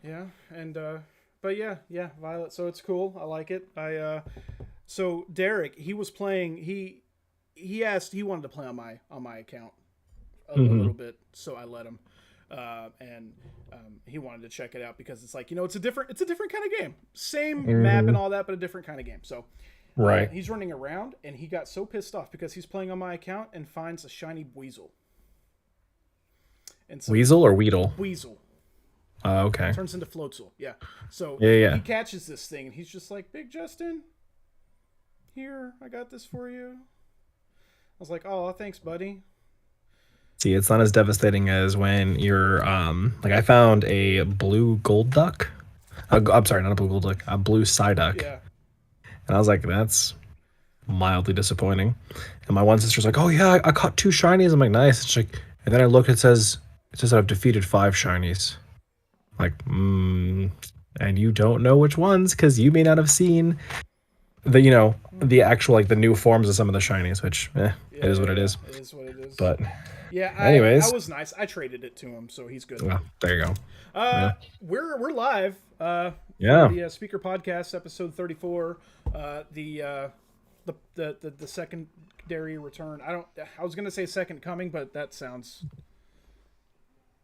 Yeah, and but yeah, Violet. So it's cool. I like it. So Derek, he was playing. He asked. He wanted to play on my account a Hmm. little bit, so I let him. And he wanted to check it out because it's like it's a different kind of game. Same map and Hmm. all that, but a different kind of game. So Right. he's running around and he got so pissed off because he's playing on my account and finds a shiny weasel. And so Weasel or Weedle? weasel Okay. turns into Floatzel. Yeah. So Yeah, he yeah. catches this thing and he's just like, Big Justin, here, I got this for you. I was like, oh, thanks, buddy. See, it's not as devastating as when you're like I found a blue gold duck. I'm sorry, not a blue gold duck, a blue Psyduck. Yeah. And I was like, that's mildly disappointing. And my one sister's like, oh yeah, I caught two shinies. I'm like, nice. It's like, and then I look, it says I've defeated five shinies. Like, and you don't know which ones because you may not have seen the actual like the new forms of some of the shinies, which it Yeah, is yeah, what it yeah. is. It is what it is. But Yeah, I anyways, was nice. I traded it to him, so he's good. well, there you go. Uh, Yeah, we're live. For yeah. the Speaker Podcast, episode 34. The secondary return. I was gonna say second coming, but that sounds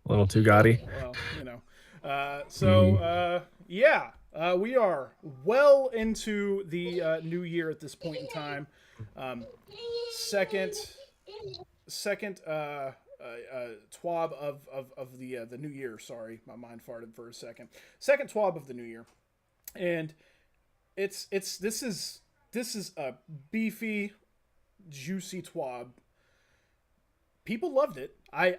A little too gaudy. well, you know. Mm. Yeah, we are well into the new year at this point in time. Um, second second twab of the new year. Sorry, my mind farted for a second. Second twab of the new year, and it's this is a beefy, juicy twab. People loved it. I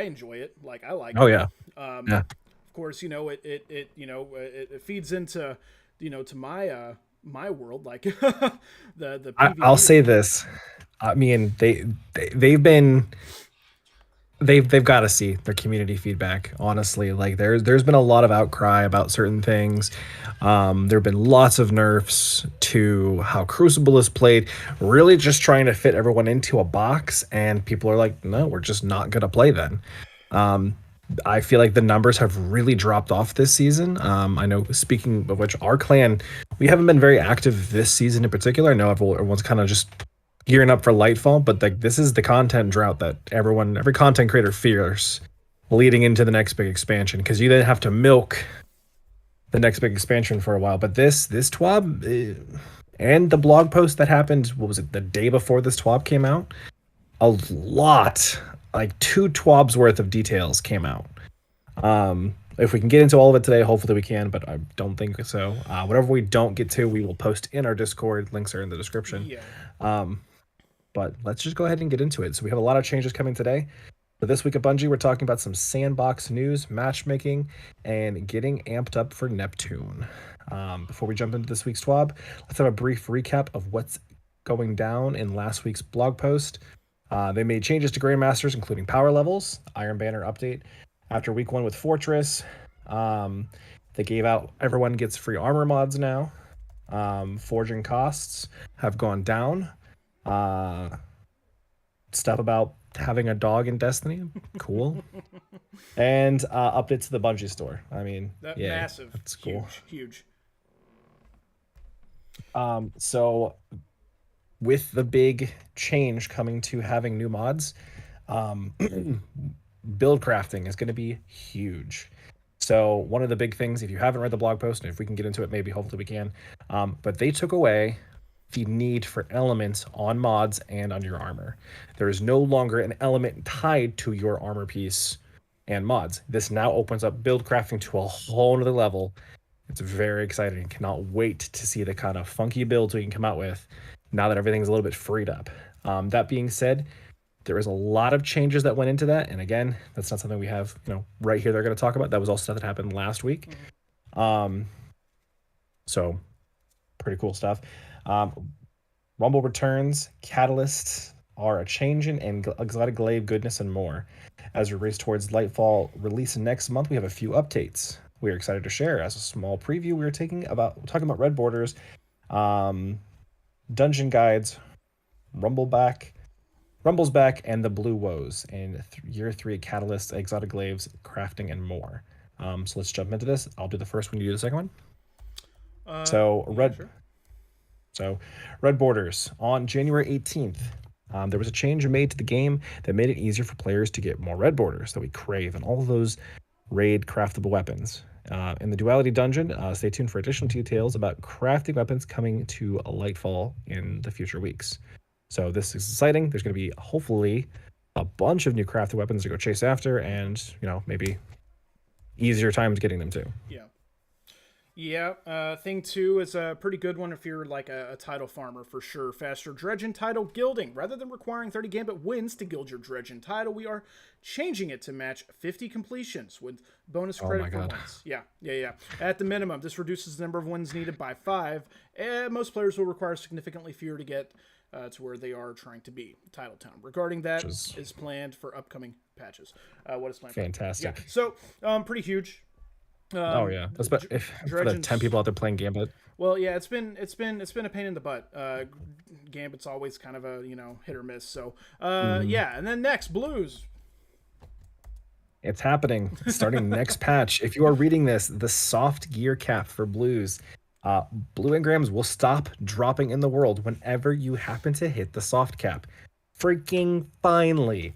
enjoy it. Like I like Oh it. yeah, yeah. Of course, it feeds into to my world like the I'll PvP say world. this. I mean, they've been they've got to see their community feedback. Honestly, like there's been a lot of outcry about certain things. There have been lots of nerfs to how Crucible is played, really just trying to fit everyone into a box, and people are like, no, we're just not gonna play then. I feel like the numbers have really dropped off this season. I know, speaking of which, our clan, we haven't been very active this season in particular. I know everyone's kind of just gearing up for Lightfall, but like this is the content drought that every content creator fears leading into the next big expansion because you then have to milk the next big expansion for a while. But this TWAB and the blog post that happened, what was it, the day before this TWAB came out? A lot, like two TWABs worth of details came out. If we can get into all of it today, hopefully we can, but I don't think so. Whatever we don't get to, we will post in our Discord. Links are in the description. Yeah. But let's just go ahead and get into it. So we have a lot of changes coming today. For this week at Bungie, we're talking about some sandbox news, matchmaking, and getting amped up for Neptune. Before we jump into this week's TWAB, let's have a brief recap of what's going down in last week's blog post. They made changes to Grandmasters, including power levels, Iron Banner update after week 1 with Fortress. They gave out everyone gets free armor mods now. Forging costs have gone down. Uh, Stuff about having a dog in Destiny, cool. And updates to the Bungie store. I mean, That yay, massive, that's cool. huge. So with the big change coming to having new mods, um, build crafting is going to be huge. So one of the big things, if you haven't read the blog post, and if we can get into it, maybe hopefully we can, but they took away the need for elements on mods and on your armor. There is no longer an element tied to your armor piece and mods. This now opens up build crafting to a whole other level. It's very exciting. Cannot wait to see the kind of funky builds we can come out with now that everything's a little bit freed up. That being said, there is a lot of changes that went into that, and again, that's not something we have right here. They're going to talk about. That was all stuff that happened last week. So pretty cool stuff. Rumble returns, catalysts are a changing, and exotic glaive goodness and more. As we race towards Lightfall release next month, we have a few updates we are excited to share. As a small preview, we are talking about red borders, dungeon guides, Rumble's back, and the blue woes, and year 3 catalysts, exotic glaives, crafting, and more. So let's jump into this. I'll do the first one. You do the second one. Yeah, Red. sure. So, Red Borders. On January 18th, there was a change made to the game that made it easier for players to get more red borders that we crave and all of those raid craftable weapons. In the Duality Dungeon, stay tuned for additional details about crafting weapons coming to Lightfall in the future weeks. So this is exciting. There's going to be, hopefully, a bunch of new crafted weapons to go chase after and, maybe easier times getting them too. Yeah. Yeah, thing 2 is a pretty good one if you're like a title farmer for sure. Faster dredge and title gilding. Rather than requiring 30 gambit wins to gild your dredge and title, we are changing it to match 50 completions with bonus credit for wins. Yeah. At the minimum, this reduces the number of wins needed by 5. And most players will require significantly fewer to get to where they are trying to be. Title Town. Regarding that, is planned for upcoming patches. What is planned? Fantastic. Yeah. So, pretty huge. Oh yeah, that's but if for the 10 people out there playing Gambit. Well, yeah, it's been a pain in the butt. Gambit's always kind of a hit or miss. So yeah, and then next Blues. It's happening starting next patch. If you are reading this, the soft gear cap for Blues, blue engrams will stop dropping in the world whenever you happen to hit the soft cap. Freaking finally.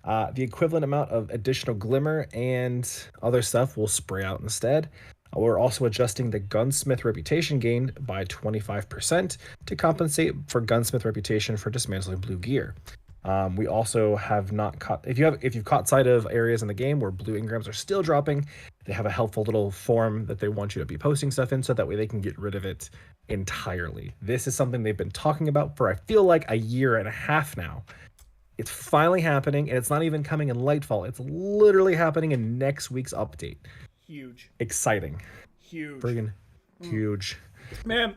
The equivalent amount of additional glimmer and other stuff will spray out instead. We're also adjusting the gunsmith reputation gain by 25% to compensate for gunsmith reputation for dismantling blue gear. We also have not caught if you've caught sight of areas in the game where blue engrams are still dropping, they have a helpful little form that they want you to be posting stuff in so that way they can get rid of it entirely. This is something they've been talking about for I feel like a year and a half now. It's finally happening, and it's not even coming in Lightfall. It's literally happening in next week's update. Huge. Exciting. Huge. Friggin' huge. Man,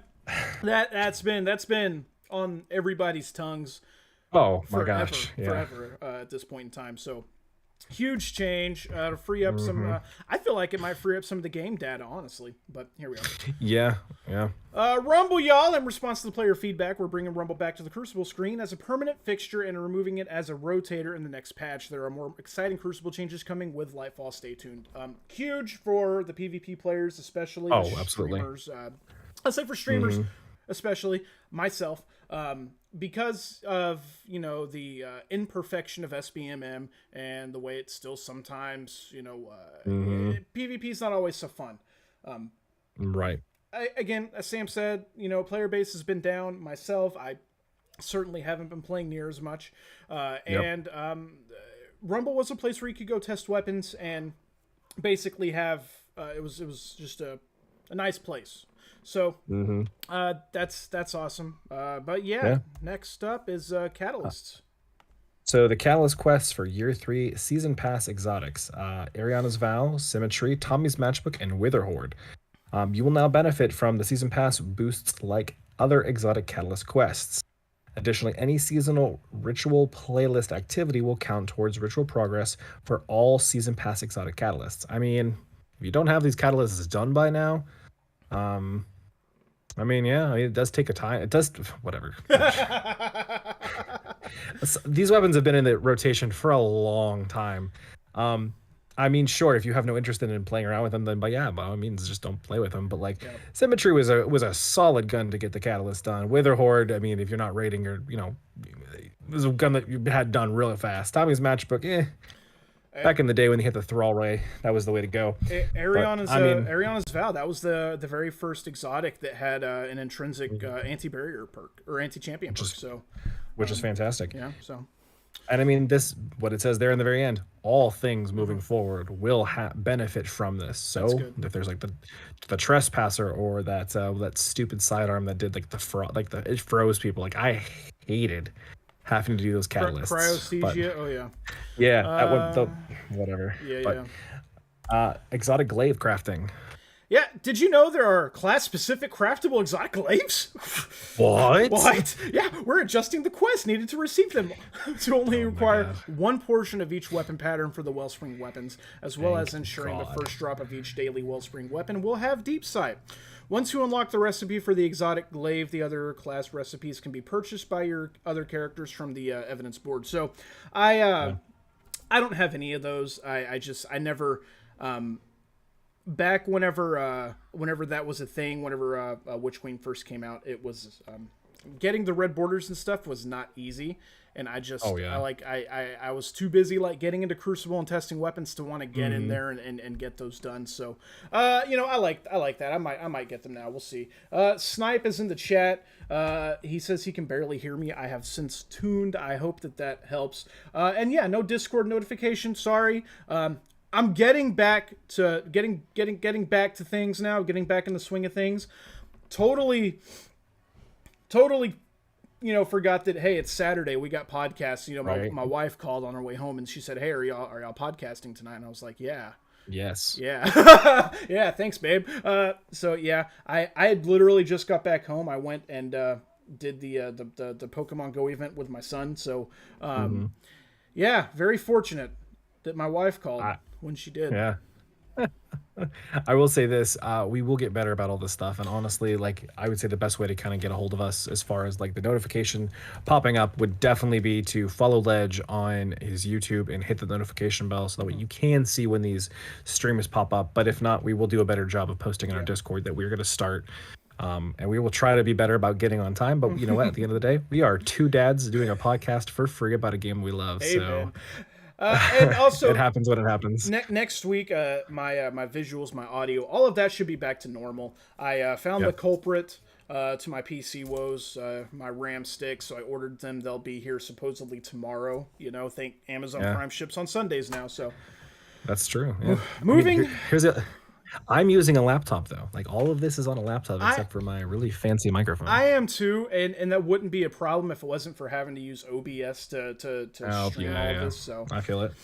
that's been on everybody's tongues. Oh forever, my gosh. Yeah. Forever at this point in time. So huge change to free up some. I feel like it might free up some of the game data, honestly. But here we are. Yeah. Rumble, y'all. In response to the player feedback, we're bringing Rumble back to the Crucible screen as a permanent fixture and removing it as a rotator in the next patch. There are more exciting Crucible changes coming with Lightfall. Stay tuned. Huge for the PvP players, especially. Oh, absolutely. Streamers. I'll say for streamers, especially myself. Because of the imperfection of SBMM and the way it's still sometimes PvP is not always so fun. Right. Again, as Sam said, player base has been down. Myself, I certainly haven't been playing near as much. And Rumble was a place where you could go test weapons and basically have it was just a nice place. So that's awesome. But yeah, next up is Catalysts. So the Catalyst quests for Year 3 Season Pass exotics, Ariana's Vow, Symmetry, Tommy's Matchbook, and Witherhoard. You will now benefit from the Season Pass boosts like other exotic Catalyst quests. Additionally, any seasonal ritual playlist activity will count towards ritual progress for all Season Pass exotic catalysts. I mean, if you don't have these catalysts done by now, it does take a time. It does, whatever. These weapons have been in the rotation for a long time. Sure, if you have no interest in playing around with them, then by all means, just don't play with them. But Symmetry was a solid gun to get the catalyst done. Witherhoard, if you're not raiding or it was a gun that you had done really fast. Tommy's Matchbook, back in the day when they hit the Thrall Ray, that was the way to go. Ariana's Vow, that was the very first exotic that had an intrinsic anti-barrier perk or anti-champion perk. Which is fantastic. Yeah. So. And what it says there in the very end, all things moving forward will benefit from this. So if there's the trespasser or that stupid sidearm that did it froze people. I hated having to do those catalysts. Cryosthesia, yeah, that one, whatever. Exotic glaive crafting. Yeah, did you know there are class-specific craftable exotic glaives? What? Yeah, we're adjusting the quest needed to receive them to only require one portion of each weapon pattern for the Wellspring weapons, as well as ensuring the first drop of each daily Wellspring weapon will have Deep Sight. Once you unlock the recipe for the exotic glaive, the other class recipes can be purchased by your other characters from the evidence board. So, I don't have any of those. I never back whenever that was a thing, whenever Witch Queen first came out, it was getting the red borders and stuff was not easy. And I just, I was too busy like getting into Crucible and testing weapons to want to get in there and get those done. So, I like that. I might get them now. We'll see. Snipe is in the chat. He says he can barely hear me. I have since tuned. I hope that helps. And yeah, no Discord notification. Sorry. I'm getting back to getting back to things now. Getting back in the swing of things. Totally. Forgot that, hey, it's Saturday, we got podcasts. My wife called on her way home and she said, hey, are y'all podcasting tonight? And I was like, yeah. Yes. Yeah. Yeah, thanks, babe. So yeah, I had literally just got back home. I went and did the Pokemon Go event with my son. So yeah, very fortunate that my wife called when she did. Yeah. I will say this, we will get better about all this stuff, and honestly, like, I would say the best way to kind of get a hold of us as far as like the notification popping up would definitely be to follow Ledge on his YouTube and hit the notification bell so that way you can see when these streams pop up. But if not, we will do a better job of posting in our Discord that we're going to start, and we will try to be better about getting on time. But you know what, at the end of the day, we are two dads doing a podcast for free about a game we love. Hey, so man. And also, it happens when it happens. Next week, my visuals, my audio, all of that should be back to normal. I found the culprit to my PC woes, my RAM sticks, so I ordered them. They'll be here supposedly tomorrow. Think Amazon Prime ships on Sundays now. So that's true. Yeah. Moving. Here's it. I'm using a laptop though. Like all of this is on a laptop except for my really fancy microphone. I am too, and that wouldn't be a problem if it wasn't for having to use OBS to stream all of this. So I feel it.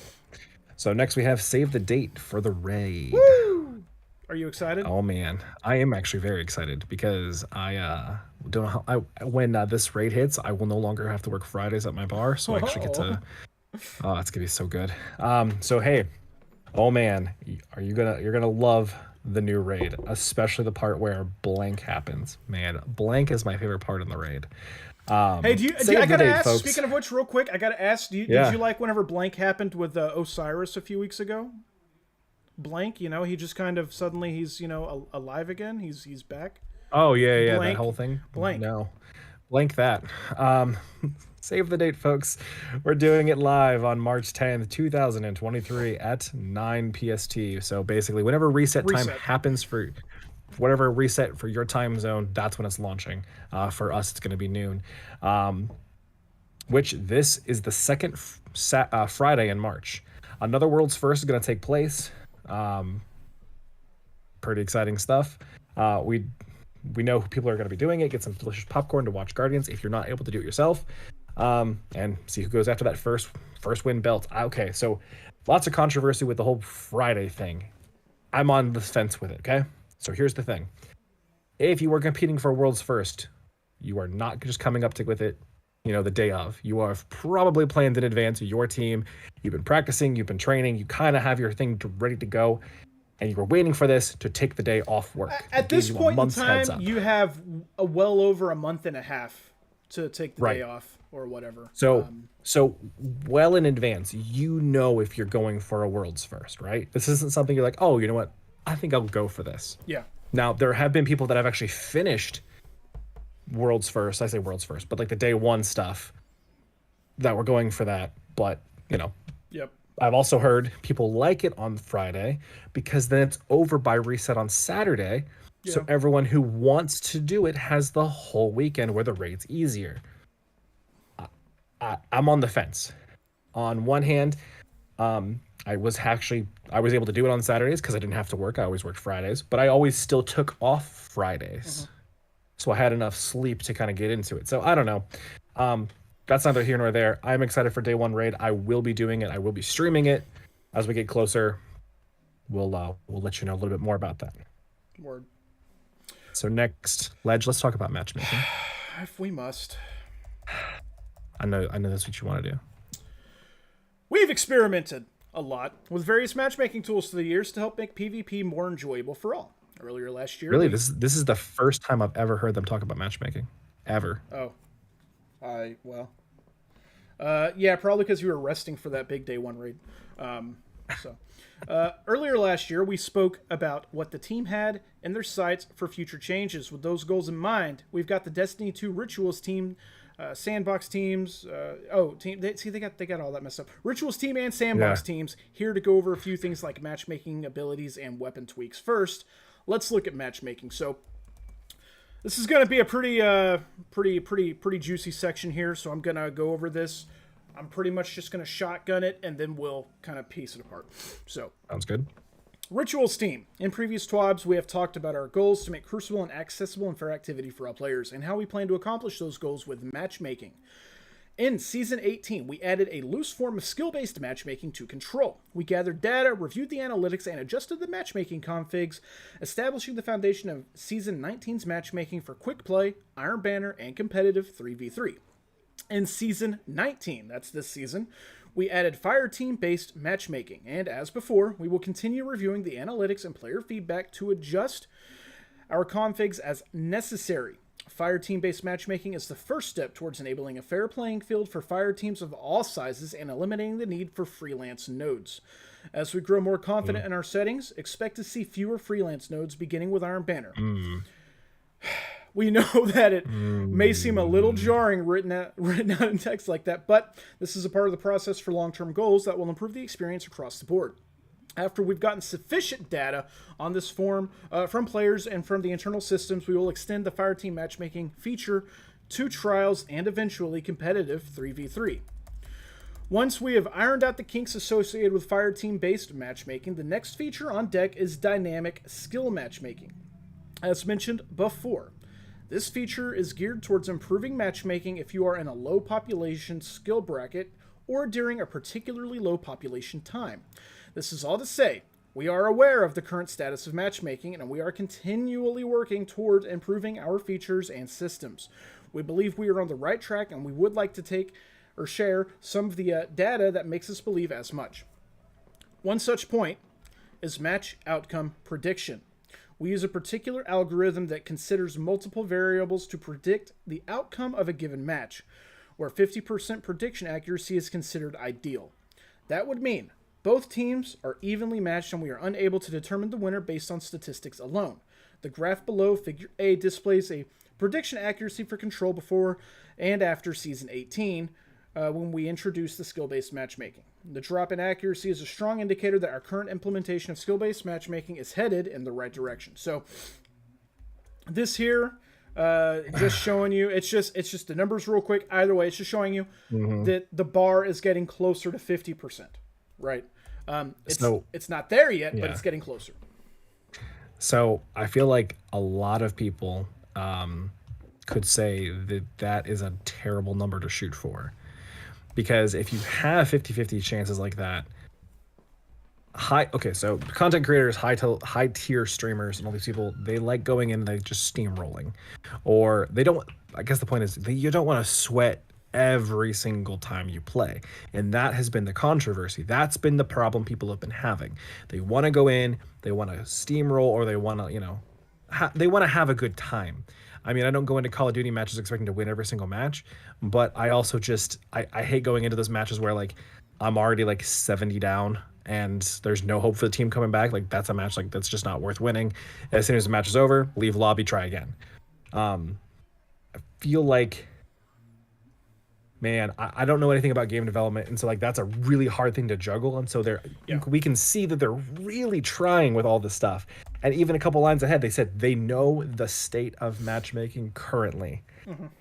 So next we have save the date for the raid. Woo! Are you excited? Oh man, I am actually very excited because I don't know how when this raid hits, I will no longer have to work Fridays at my bar, so I actually get to. Oh, it's gonna be so good. So hey. Oh man, you're gonna love the new raid, especially the part where blank happens. Man, blank is my favorite part in the raid. Hey, I gotta ask. Folks. Speaking of which, real quick, I gotta ask. Did you like whenever blank happened with Osiris a few weeks ago? Blank, he just kind of suddenly he's alive again. He's back. Oh yeah, that whole thing. Blank. No, blank that. Save the date, folks. We're doing it live on March 10th, 2023 at 9 PST. So basically, whenever reset time happens for whatever reset for your time zone, that's when it's launching. For us, it's going to be noon. Which this is the second Friday in March. Another World's First is going to take place. Pretty exciting stuff. We know who people are going to be doing it. Get some delicious popcorn to watch Guardians if you're not able to do it yourself. And see who goes after that first win belt. Okay, so lots of controversy with the whole Friday thing. I'm on the fence with it, okay? So here's the thing. If you are competing for World's First, you are not just coming up with it, the day of. You are probably planned in advance your team. You've been practicing, you've been training, you kind of have your thing ready to go, and you were waiting for this to take the day off work. At this point in time, you have well over a month and a half to take the day off. Or whatever. So well in advance, if you're going for a World's First, right? This isn't something you're like, oh, you know what? I think I'll go for this. Yeah. Now, there have been people that have actually finished World's First. I say World's First, but like the day one stuff that were going for that. But, Yep. I've also heard people like it on Friday because then it's over by reset on Saturday. Yeah. So everyone who wants to do it has the whole weekend where the raid's easier. I'm on the fence. On one hand, I was able to do it on Saturdays because I didn't have to work. I always worked Fridays, but I always still took off Fridays. So I had enough sleep to kind of get into it. So I don't know. That's neither here nor there. I'm excited for day one raid. I will be doing it. I will be streaming it as we get closer. We'll let you know a little bit more about that. Word. So next, Ledge, let's talk about matchmaking. If we must. I know that's what you want to do. We've experimented a lot with various matchmaking tools through the years to help make PvP more enjoyable for all. Earlier last year... Really? This is the first time I've ever heard them talk about matchmaking. Ever. Oh. Yeah, probably because you were resting for that big day one raid. So, earlier last year, we spoke about what the team had in their sights for future changes. With those goals in mind, we've got the Destiny 2 Rituals team, Sandbox teams. They got all that messed up. Rituals team and Sandbox teams here to go over a few things like matchmaking abilities and weapon tweaks. First, let's look at matchmaking. So, this is going to be a pretty juicy section here. So I'm going to go over this. I'm pretty much just going to shotgun it, and then we'll kind of piece it apart. So, Sounds good. Rituals team. In previous TWABs, we have talked about our goals to make Crucible an accessible and fair activity for all players, and how we plan to accomplish those goals with matchmaking. In Season 18, we added a loose form of skill-based matchmaking to Control. We gathered data, reviewed the analytics, and adjusted the matchmaking configs, establishing the foundation of Season 19's matchmaking for quick play, Iron Banner, and competitive 3v3. In Season 19, that's this season, we added fire team-based matchmaking, and as before, we will continue reviewing the analytics and player feedback to adjust our configs as necessary. Fire team-based matchmaking is the first step towards enabling a fair playing field for fire teams of all sizes and eliminating the need for freelance nodes. As we grow more confident in our settings, expect to see fewer freelance nodes beginning with Iron Banner. We know that it may seem a little jarring written out in text like that, but this is a part of the process for long-term goals that will improve the experience across the board. After we've gotten sufficient data on this form from players and from the internal systems, we will extend the fire team matchmaking feature to trials and eventually competitive 3v3. Once we have ironed out the kinks associated with fire team-based matchmaking, the next feature on deck is dynamic skill matchmaking. As mentioned before, this feature is geared towards improving matchmaking if you are in a low population skill bracket or during a particularly low population time. This is all to say, we are aware of the current status of matchmaking, and we are continually working toward improving our features and systems. We believe we are on the right track, and we would like to take or share some of the data that makes us believe as much. One such point is match outcome prediction. We use a particular algorithm that considers multiple variables to predict the outcome of a given match, where 50% prediction accuracy is considered ideal. That would mean both teams are evenly matched and we are unable to determine the winner based on statistics alone. The graph below, figure A, displays a prediction accuracy for Control before and after Season 18, when we introduced the skill-based matchmaking. The drop in accuracy is a strong indicator that our current implementation of skill-based matchmaking is headed in the right direction. So this here, just showing you, it's just the numbers real quick. Either way, it's just showing you that the bar is getting closer to 50%, right? It's not there yet, but it's getting closer. So I feel like a lot of people could say that that is a terrible number to shoot for. Because if you have 50-50 chances like that, so content creators, high tier streamers, and all these people, they like going in and they just steamrolling, or they don't. I guess the point is you don't want to sweat every single time you play, and that has been the controversy. That's been the problem people have been having. They want to go in, they want to steamroll, or they want to, they want to have a good time. I mean, I don't go into Call of Duty matches expecting to win every single match, but I also I hate going into those matches where like I'm already like 70 down and there's no hope for the team coming back. Like that's a match like that's just not worth winning. As soon as the match is over, leave lobby, try again. I feel like, man, I don't know anything about game development, and so like that's a really hard thing to juggle. And so we can see that they're really trying with all this stuff. And even a couple lines ahead, they said they know the state of matchmaking currently.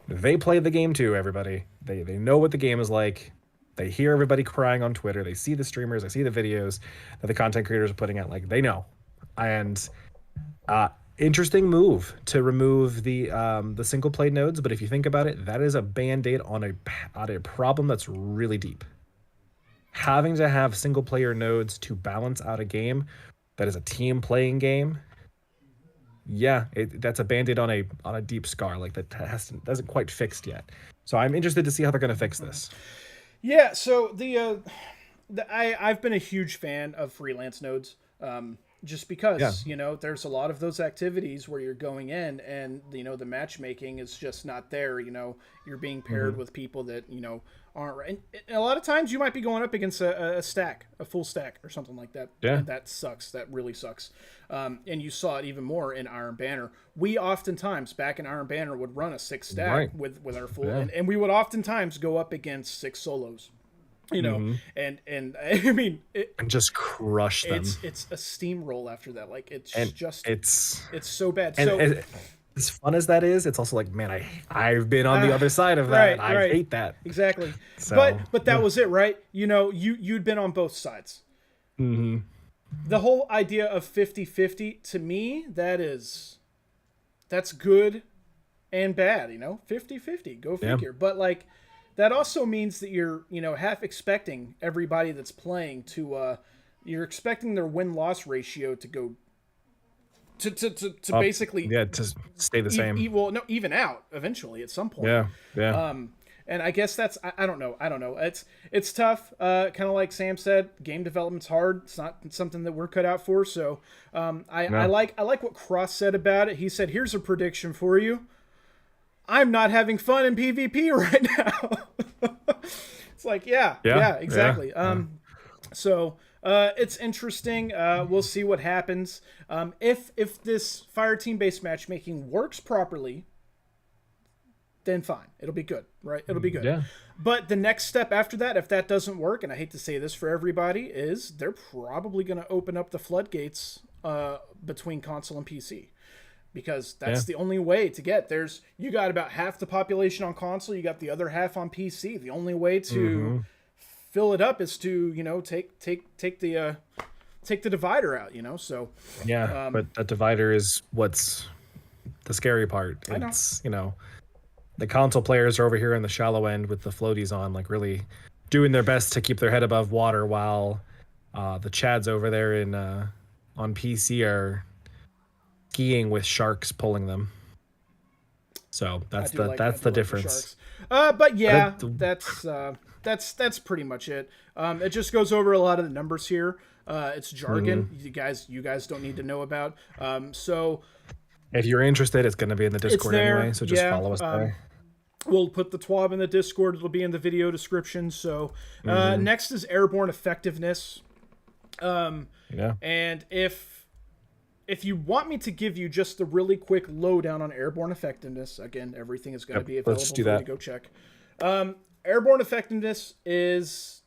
They play the game too, everybody. They know what the game is like. They hear everybody crying on Twitter. They see the streamers. They see the videos that the content creators are putting out. Like they know. And interesting move to remove the single play nodes, but if you think about it, that is a band-aid on a problem that's really deep. Having to have single player nodes to balance out a game that is a team playing game, that's a band-aid on a deep scar, like that doesn't quite fixed yet. So I'm interested to see how they're going to fix this. Yeah, so I've been a huge fan of freelance nodes. just Yeah. because, there's a lot of those activities where you're going in and, the matchmaking is just not there. You're being paired with people that, aren't right. And a lot of times you might be going up against a full stack or something like that. Yeah. And that sucks. That really sucks. And you saw it even more in Iron Banner. We oftentimes back in Iron Banner would run a 6 stack with our full, and we would oftentimes go up against 6 solos. And I mean, and just crush them. It's a steamroll after that. Like it's so bad. And, so as fun as that is, it's also like, man, I've been on the other side of that. I hate that. Exactly. So, but that was it, right? You'd been on both sides. Mm-hmm. The whole idea of 50-50 to me, that's good and bad. 50-50, go figure. But like. That also means that you're, half expecting everybody that's playing to, you're expecting their win-loss ratio to go, to basically, to stay the same. Even out eventually at some point. Yeah. And I guess that's, I don't know. It's tough. Kind of like Sam said, game development's hard. It's not something that we're cut out for. So, I like what Cross said about it. He said, "Here's a prediction for you. I'm not having fun in PvP right now." It's like, yeah, exactly. So it's interesting. We'll see what happens. If this Fireteam based matchmaking works properly, then fine. It'll be good, right? It'll be good. Yeah. But the next step after that, if that doesn't work, and I hate to say this for everybody, is they're probably going to open up the floodgates between console and PC. Because that's the only way to get. You got about half the population on console, you got the other half on PC. The only way to fill it up is to, take the divider out, So but that divider is what's the scary part. It's the console players are over here in the shallow end with the floaties on, like really doing their best to keep their head above water, while the Chads over there in on PC are skiing with sharks pulling them. So that's the difference. But yeah, that's pretty much it. It just goes over a lot of the numbers here. It's jargon you guys don't need to know about. So if you're interested, it's going to be in the Discord anyway. So just follow us there. We'll put the TWAB in the Discord. It'll be in the video description. So next is airborne effectiveness. And if you want me to give you just the really quick lowdown on airborne effectiveness, again, everything is going to be available for you to go check. Airborne effectiveness is,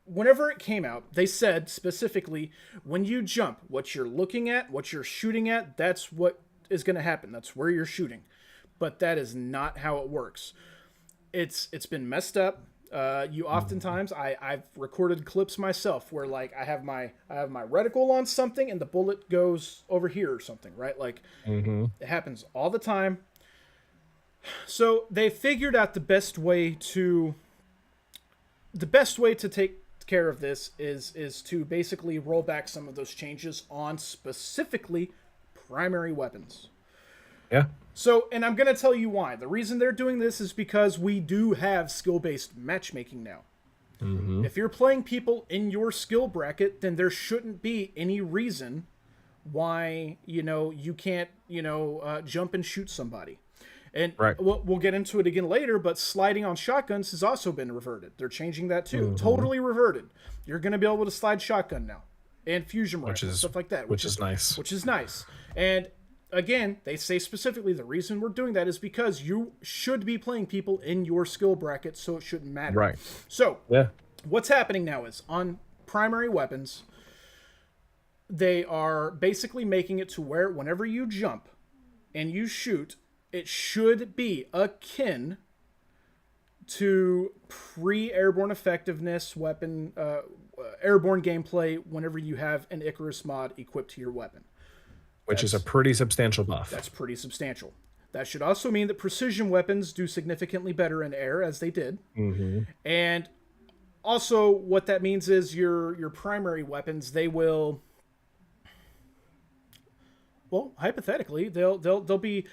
whenever it came out, they said specifically, when you jump, what you're looking at, what you're shooting at, that's what is going to happen. That's where you're shooting. But that is not how it works. It's been messed up. You oftentimes, I've recorded clips myself where like I have my reticle on something and the bullet goes over here or something, right? Like it happens all the time. So they figured out the best way to take care of this is to basically roll back some of those changes on specifically primary weapons. Yeah. So, and I'm going to tell you why. The reason they're doing this is because we do have skill-based matchmaking now. If you're playing people in your skill bracket, then there shouldn't be any reason why, you can't, jump and shoot somebody. And we'll get into it again later, but sliding on shotguns has also been reverted. They're changing that too. Totally reverted. You're going to be able to slide shotgun now. And fusion rifle, stuff like that. Which is nice. Which is nice. And again, they say specifically the reason we're doing that is because you should be playing people in your skill bracket, so it shouldn't matter. Right. So, what's happening now is on primary weapons, they are basically making it to where whenever you jump and you shoot, it should be akin to pre-airborne effectiveness weapon, airborne gameplay whenever you have an Icarus mod equipped to your weapon. Which is a pretty substantial buff. That's pretty substantial. That should also mean that precision weapons do significantly better in air, as they did. And also, what that means is your primary weapons, they will, well, hypothetically, they'll be,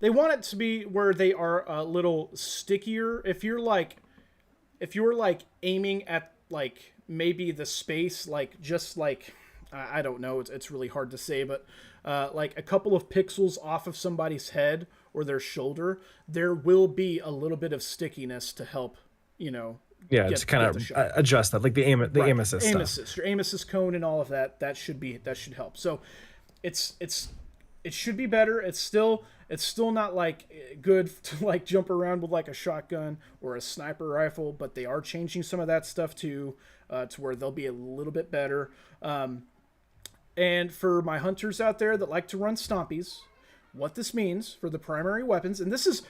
they want it to be where they are a little stickier. If you're aiming at like maybe the space, like just like I don't know. It's really hard to say, but like a couple of pixels off of somebody's head or their shoulder, there will be a little bit of stickiness to help, Yeah, to kind of adjust that, like the aim assist aim stuff. assist, your aim assist cone and all of that. That should help. So it should be better. It's still not like good to like jump around with like a shotgun or a sniper rifle, but they are changing some of that stuff too, to where they'll be a little bit better. And for my hunters out there that like to run stompies, what this means for the primary weapons, and this is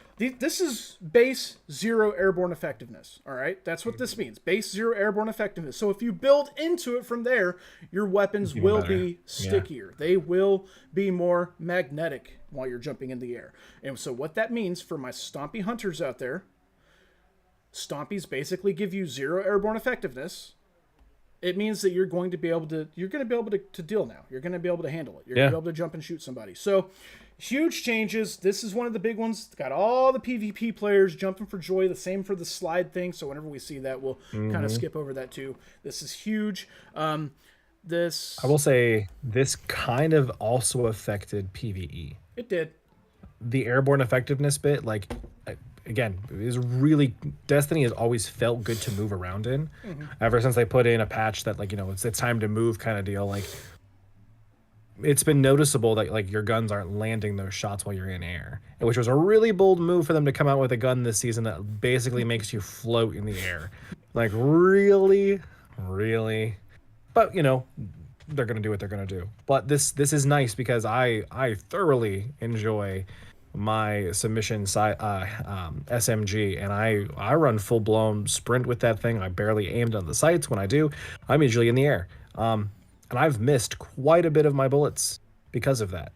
base 0 airborne effectiveness. All right, that's what this means. Base 0 airborne effectiveness. So if you build into it from there, your weapons will be stickier. They will be more magnetic while you're jumping in the air. And so what that means for my stompy hunters out there, stompies basically give you 0 airborne effectiveness. It means that you're going to be able to deal now. You're going to be able to handle it. You're going to be able to jump and shoot somebody. So huge changes. This is one of the big ones. Got all the PvP players jumping for joy. The same for the slide thing. So whenever we see that, we'll kind of skip over that too. This is huge. I will say this kind of also affected PvE. It did. The airborne effectiveness bit, like, again, is really, Destiny has always felt good to move around in. Ever since they put in a patch that, like, it's time to move kind of deal. Like, it's been noticeable that like your guns aren't landing those shots while you're in air, which was a really bold move for them to come out with a gun this season that basically makes you float in the air. Like, really. But they're gonna do what they're gonna do. But this is nice because I thoroughly enjoy my submission SMG, and I run full blown sprint with that thing. I barely aimed on the sights. When I do, I'm usually in the air. And I've missed quite a bit of my bullets because of that.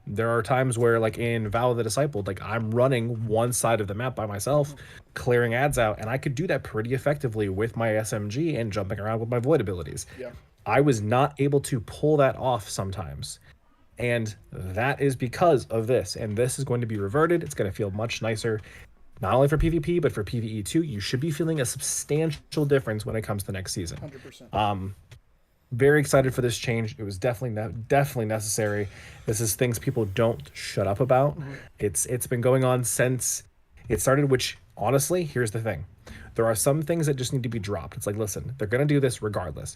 There are times where, like in Vow of the Disciple, like I'm running one side of the map by myself, clearing ads out, and I could do that pretty effectively with my SMG and jumping around with my void abilities. Yeah. I was not able to pull that off sometimes. And that is because of this. And this is going to be reverted. It's going to feel much nicer, not only for PvP, but for PvE too. You should be feeling a substantial difference when it comes to next season. 100%. Very excited for this change. It was definitely necessary. This is things people don't shut up about. It's been going on since it started, which honestly, here's the thing. There are some things that just need to be dropped. It's like, listen, they're going to do this regardless.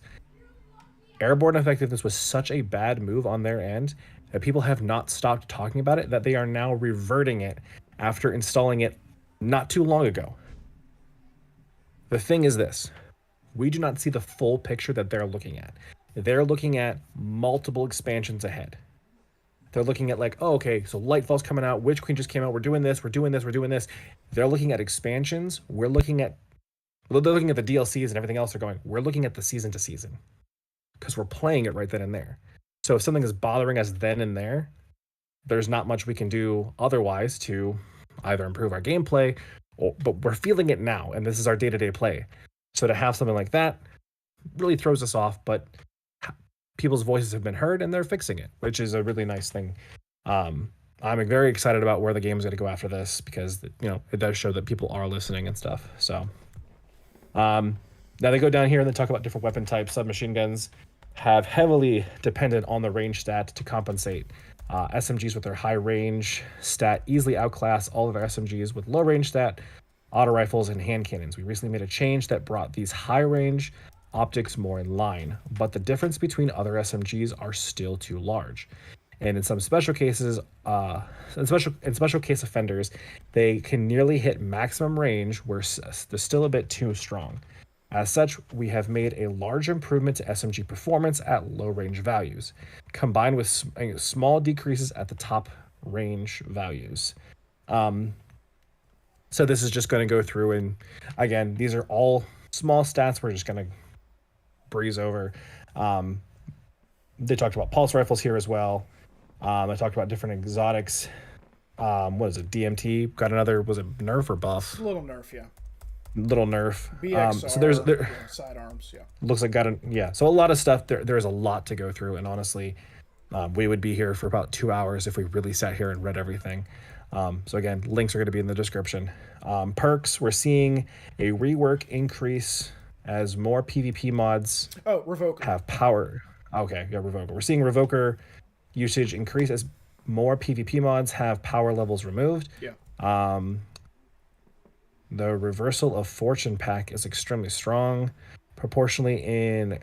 Airborne effectiveness was such a bad move on their end that people have not stopped talking about it, that they are now reverting it after installing it not too long ago. The thing is this. We do not see the full picture that they're looking at. They're looking at multiple expansions ahead. They're looking at like, oh, okay, so Lightfall's coming out. Witch Queen just came out. We're doing this. We're doing this. We're doing this. They're looking at expansions. They're looking at the DLCs and everything else. They're going, we're looking at the season to season because we're playing it right then and there. So if something is bothering us then and there, there's not much we can do otherwise to either improve our gameplay, but we're feeling it now, and this is our day-to-day play. So to have something like that really throws us off, but people's voices have been heard and they're fixing it, which is a really nice thing. I'm very excited about where the game is going to go after this because, it does show that people are listening and stuff. So now they go down here and they talk about different weapon types. Submachine guns have heavily dependent on the range stat to compensate. SMGs with their high range stat easily outclass all of our SMGs with low range stat, auto rifles, and hand cannons. We recently made a change that brought these high range optics more in line, but the difference between other SMGs are still too large. And in some special cases, in special case offenders, they can nearly hit maximum range where they're still a bit too strong. As such, we have made a large improvement to SMG performance at low range values, combined with small decreases at the top range values. So this is just going to go through, and again, these are all small stats we're just going to breeze over. They talked about pulse rifles here as well. They talked about different exotics. What is it? DMT got another, was it nerf or buff? A little nerf, yeah. Little nerf. BXR, so there's sidearms, yeah. Looks like so a lot of stuff. There's a lot to go through, and honestly, we would be here for about 2 hours if we really sat here and read everything. So again, links are going to be in the description. Perks, we're seeing a rework increase as more PvP mods revoke have power. Okay, yeah, Revoker. We're seeing Revoker usage increase as more PvP mods have power levels removed. Yeah. The Reversal of Fortune pack is extremely strong, proportionally in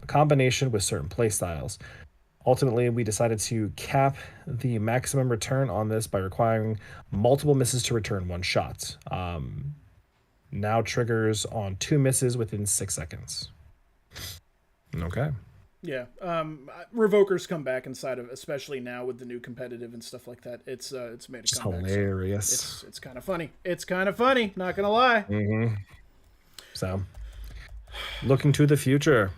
combination with certain playstyles. Ultimately, we decided to cap the maximum return on this by requiring multiple misses to return one shot. Now triggers on 2 misses within 6 seconds. Okay. Yeah, Revokers come back inside of, especially now with the new competitive and stuff like that. It's made a It's comeback. hilarious. So it's kind of funny. It's kind of funny. Not gonna lie. Mm-hmm. So, looking to the future.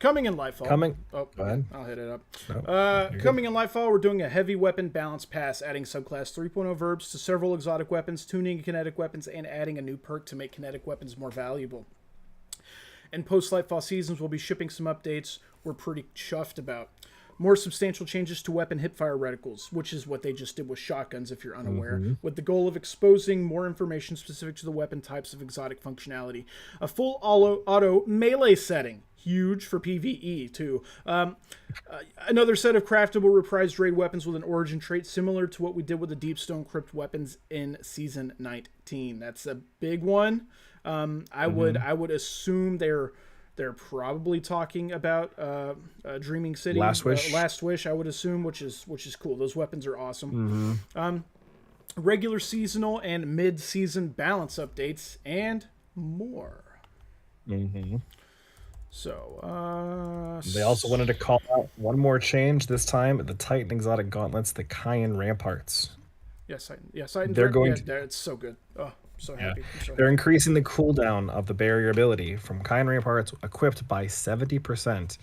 Coming in Lightfall. Go ahead. I'll hit it up. No, coming in Lightfall, we're doing a heavy weapon balance pass, adding subclass 3.0 verbs to several exotic weapons, tuning kinetic weapons, and adding a new perk to make kinetic weapons more valuable. And post-Lightfall seasons, we'll be shipping some updates we're pretty chuffed about. More substantial changes to weapon hipfire reticles, which is what they just did with shotguns, if you're unaware, with the goal of exposing more information specific to the weapon types of exotic functionality. A full auto melee setting. Huge for PvE, too. Another set of craftable reprised raid weapons with an origin trait similar to what we did with the Deepstone Crypt weapons in Season 19. That's a big one. I would assume they're probably talking about Dreaming City, Last Wish, I would assume, which is cool. Those weapons are awesome. Regular seasonal and mid-season balance updates and more. So they also wanted to call out one more change this time: the Titan exotic gauntlets, the Cayenne Ramparts. Yes, Titan. Yes, Titan. They're going to. It's so good. Oh. So happy. Yeah. They're increasing the cooldown of the barrier ability from Cayenne Ramparts equipped by 70%,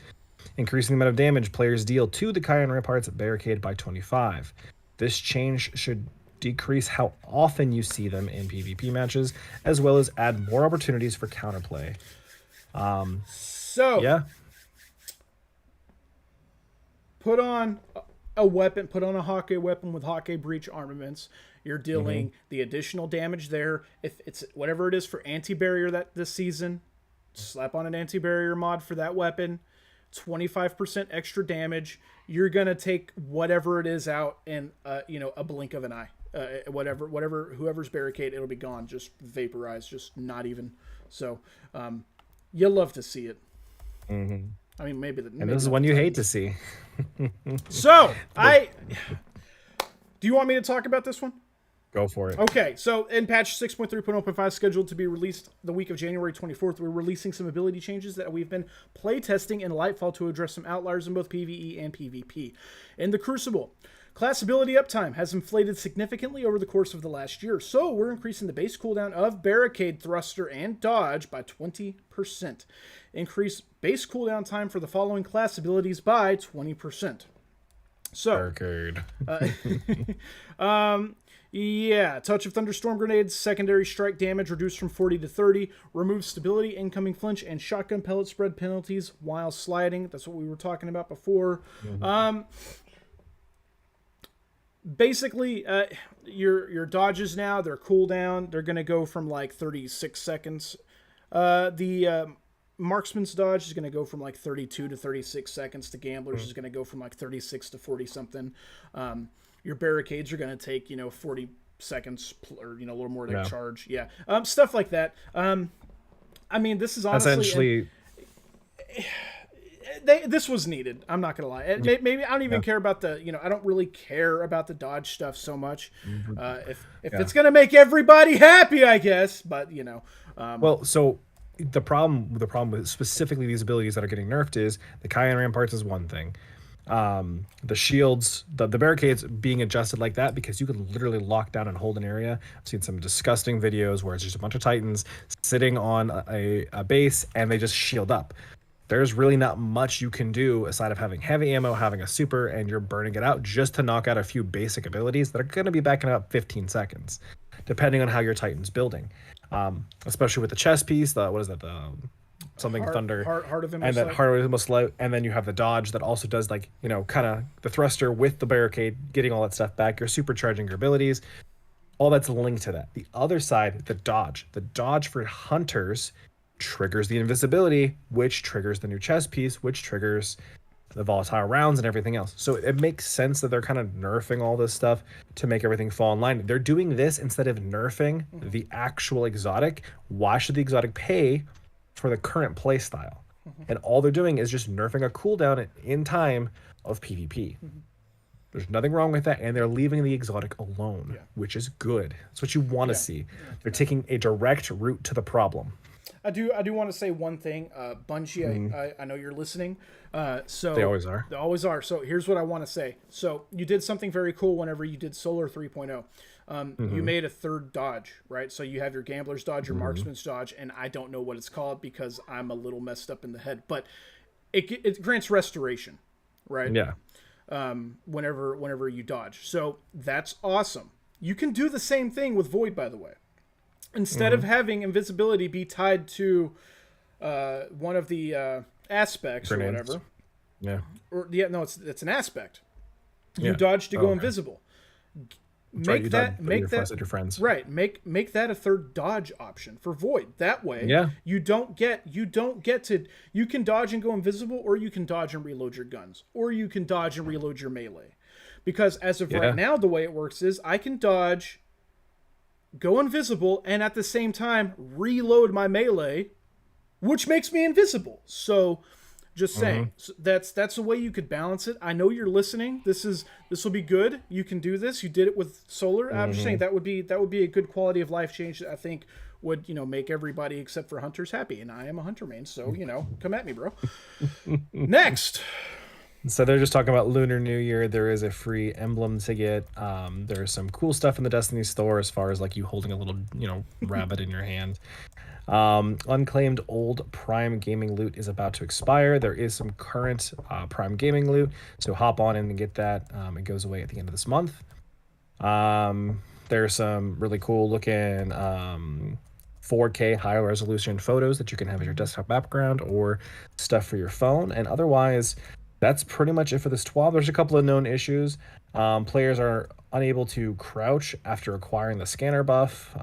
increasing the amount of damage players deal to the Cayenne Ramparts barricade by 25. This change should decrease how often you see them in PvP matches, as well as add more opportunities for counterplay. Yeah. Put on a weapon, put on a Hawkeye weapon with Hawkeye breach armaments. You're dealing the additional damage there. If it's whatever it is for anti-barrier that this season, slap on an anti-barrier mod for that weapon. 25% extra damage. You're gonna take whatever it is out in a blink of an eye. Whoever's barricade, it'll be gone. Just vaporized. Just not even. So, you'll love to see it. I mean, maybe this is one you hate to see. So do you want me to talk about this one? Go for it. Okay, so in patch 6.3.0.5, scheduled to be released the week of January 24th, we're releasing some ability changes that we've been playtesting in Lightfall to address some outliers in both PvE and PvP. In the Crucible, class ability uptime has inflated significantly over the course of the last year, so we're increasing the base cooldown of Barricade, Thruster, and Dodge by 20%. Increase base cooldown time for the following class abilities by 20%. So, yeah, Touch of Thunderstorm Grenades, secondary strike damage reduced from 40 to 30, remove stability, incoming flinch, and shotgun pellet spread penalties while sliding. That's what we were talking about before. Basically, your dodges now, their cooldown, they're going to go from like 36 seconds. The Marksman's dodge is going to go from like 32 to 36 seconds. The Gambler's is going to go from like 36 to 40 something. Your barricades are going to take, 40 seconds or, a little more to charge. Yeah. Stuff like that. I mean, this is honestly... Essentially... this was needed. I'm not going to lie. Maybe I don't even care about the, I don't really care about the dodge stuff so much. If it's going to make everybody happy, I guess. But, well, so... The problem with specifically these abilities that are getting nerfed is the Cayenne Ramparts is one thing. The shields, the barricades being adjusted like that because you can literally lock down and hold an area. I've seen some disgusting videos where it's just a bunch of Titans sitting on a base and they just shield up. There's really not much you can do aside of having heavy ammo, having a super, and you're burning it out just to knock out a few basic abilities that are going to be backing up 15 seconds, depending on how your Titan's building. Especially with the chest piece, what is that? Thunder, Heart of and that Heart of Immortal Light, and then you have the dodge that also does kind of the thruster with the barricade, getting all that stuff back. You're supercharging your abilities. All that's linked to that. The other side, the dodge for hunters triggers the invisibility, which triggers the new chest piece, which triggers the volatile rounds and everything else. So it makes sense that they're kind of nerfing all this stuff to make everything fall in line. They're doing this instead of nerfing the actual exotic. Why should the exotic pay for the current play style? And all they're doing is just nerfing a cooldown in time of PvP. There's nothing wrong with that, and they're leaving the exotic alone, which is good. That's what you want to see. They're taking a direct route to the problem. I do want to say one thing, Bungie. I know you're listening. So They always are. They always are. So here's what I want to say. So you did something very cool whenever you did Solar 3.0. You made a third dodge, right? So you have your Gambler's Dodge, your Marksman's Dodge, and I don't know what it's called because I'm a little messed up in the head. But it grants restoration, right? Yeah. Whenever you dodge. So that's awesome. You can do the same thing with Void, by the way. Instead of having invisibility be tied to one of the aspects Grenades. or whatever. Yeah. No, it's an aspect. You dodge to go invisible. Make your friends. Right. Make that a third dodge option for Void. That way, you can dodge and go invisible, or you can dodge and reload your guns, or you can dodge and reload your melee. Because as of right now, the way it works is I can dodge, go invisible, and at the same time reload my melee, which makes me invisible. So just saying, so that's a way you could balance it. I know you're listening. This will be good. You can do this. You did it with Solar. I'm just saying that would be a good quality of life change that I think would, make everybody except for hunters happy. And I am a hunter main, so come at me, bro. Next. So they're just talking about Lunar New Year. There is a free emblem to get. There's some cool stuff in the Destiny store as far as like you holding a little, rabbit in your hand. Unclaimed old Prime Gaming loot is about to expire. There is some current Prime Gaming loot, so hop on in and get that. It goes away at the end of this month. There's some really cool looking 4K high resolution photos that you can have as your desktop background or stuff for your phone. And otherwise, that's pretty much it for this TWAB. There's a couple of known issues. Players are unable to crouch after acquiring the scanner buff.